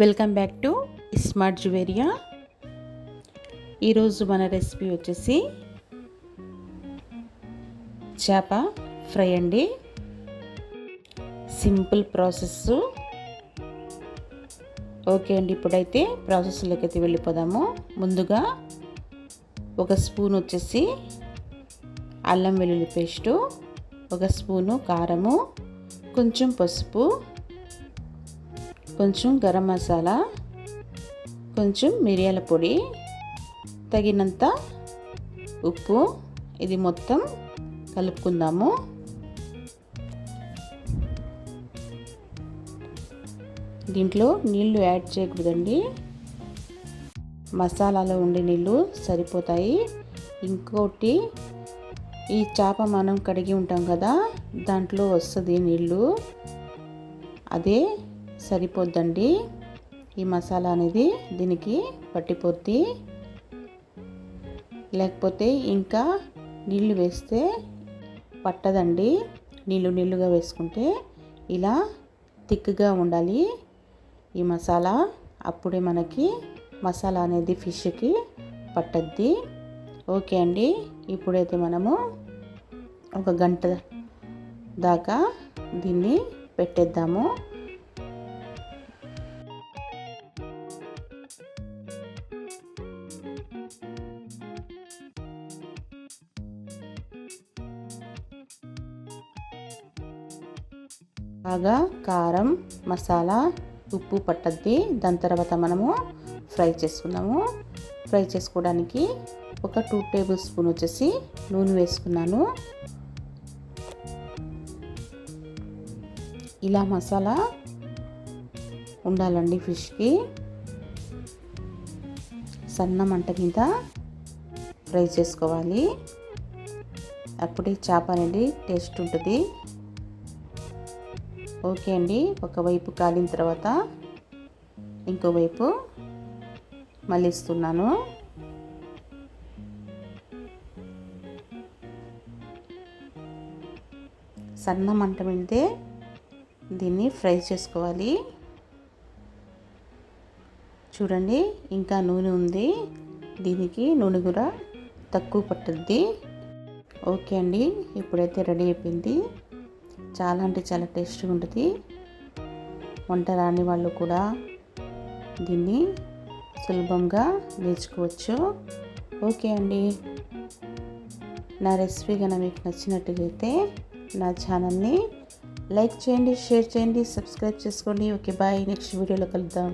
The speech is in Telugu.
Welcome back to smart Juveria. ఈరోజు మన రెసిపీ వచ్చేసి చేప ఫ్రై అండి. Simple process. ఓకే అండి, ఇప్పుడైతే ప్రాసెస్లోకి అయితే వెళ్ళిపోదాము. ముందుగా ఒక స్పూన్ వచ్చేసి అల్లం వెల్లుల్లి పేస్టు, ఒక స్పూను కారము, కొంచెం పసుపు, కొంచెం గరం మసాలా, కొంచెం మిరియాల పొడి, తగినంత ఉప్పు. ఇది మొత్తం కలుపుకుందాము. దీంట్లో నీళ్లు యాడ్ చేయకూడదండి, మసాలాలో ఉండే నీళ్ళు సరిపోతాయి. ఇంకోటి, ఈ చేప మనం కడిగి ఉంటాం కదా, దాంట్లో వస్తుంది నీళ్ళు, అదే సరిపోద్దండి. ఈ మసాలా అనేది దీనికి పట్టిపోద్ది. లేకపోతే ఇంకా నీళ్ళు వేస్తే పట్టదండి. నీళ్ళుగా వేసుకుంటే ఇలా థిక్గా ఉండాలి ఈ మసాలా. అప్పుడే మనకి మసాలా అనేది ఫిష్కి పట్టద్ది. ఓకే అండి, ఇప్పుడైతే మనము ఒక గంట దాకా దీన్ని పెట్టేద్దాము. బాగా కారం, మసాలా, ఉప్పు పట్టద్ది. దాని తర్వాత మనము ఫ్రై చేసుకున్నాము. ఫ్రై చేసుకోవడానికి ఒక 2 టేబుల్ స్పూన్ వచ్చేసి నూనె వేసుకున్నాను. ఇలా మసాలా ఉండాలండి ఫిష్కి. సన్న మంట మీద ఫ్రై చేసుకోవాలి, అప్పుడే చేప అనేది టేస్ట్ ఉంటుంది. ఓకే అండి, ఒకవైపు కాలిన తర్వాత ఇంకోవైపు మళ్ళిస్తున్నాను. సన్న మంట మీదే దీన్ని ఫ్రై చేసుకోవాలి. చూడండి, ఇంకా నూనె ఉంది, దీనికి నూనె కూడా తక్కువ పట్టుద్ది. ఓకే అండి, ఇప్పుడైతే రెడీ అయిపోయింది. చాలా అంటే చాలా టేస్ట్గా ఉంటుంది. వంట రాని వాళ్ళు కూడా దీన్ని సులభంగా నేర్చుకోవచ్చు. ఓకే అండి, నా రెసిపీ కనుక మీకు నచ్చినట్టుగైతే నా ఛానల్ని లైక్ చేయండి, షేర్ చేయండి, సబ్స్క్రైబ్ చేసుకోండి. Okay, bye. నెక్స్ట్ వీడియోలో కలుద్దాం.